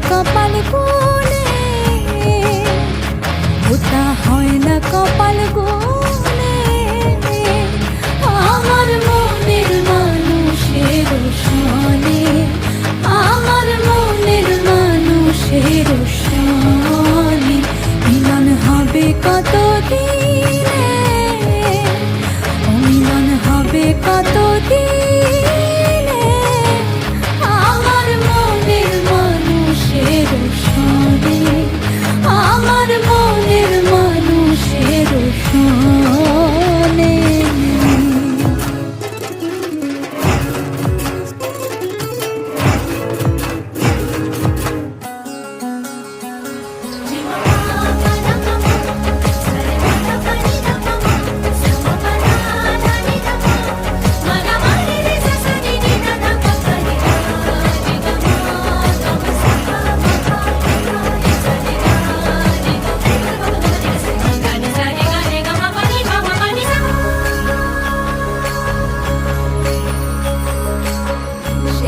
কপাল গুনে, ওটা হয় না কপাল গুনে। আমার মনের মানুষের সনে, আমার মনের মানুষের সনে মিলন হবে কত দিনে, মিলন হবে কত দিনে। আমার মনের মানুষের সনে, আমার মনের মানুষের সনে।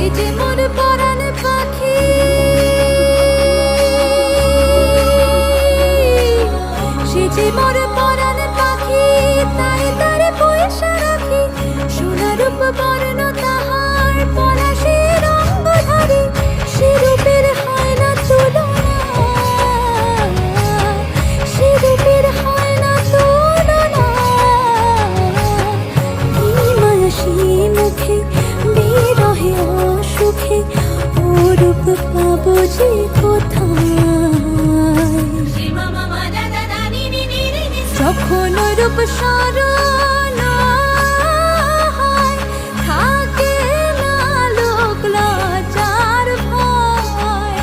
এই যে মোর পরাণ পাখি, সে যে মোর পরাণ পাখি, তাই তারে পয়সা রাখি। সোনা রূপ বর্ণ তাহার পলাশের অঙ্গধারী, সে রূপের হয় না তুলনা, সে রূপের হয় না তুলনা। কি মায়া সেই মুখে বিরহে অসুখে, ওরূপ পাবো যে কোথায়। যখন রূপ স্মরণ হয়, থাকে না লোক লজ্জার ভয়।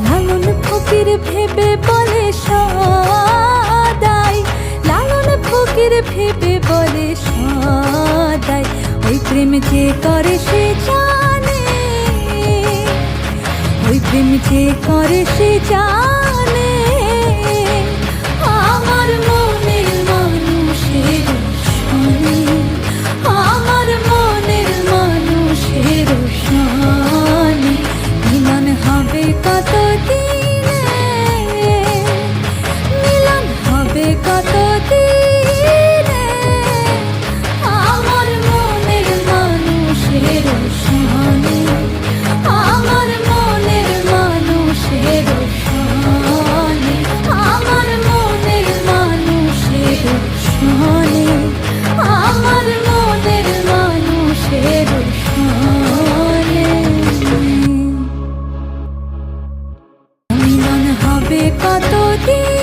লালন ফকির ভেবে বলে সদাই, লালন ফকির ভেবে বলে সদাই, ওই প্রেম যে করে সে জানে, ওই প্রেম যে করে সে জানে। আমার মনের মানুষের সনে, আমার মনের মানুষের সনে মিলন হবে কত দিনে, মিলন হবে কত দিনে। আমার মনের মানুষের সনে, আমার মনের মানুষের সনে, আমার মনের মানুষের সনে, আমার মনের মানুষের সনে মিলন হবে কত দিন।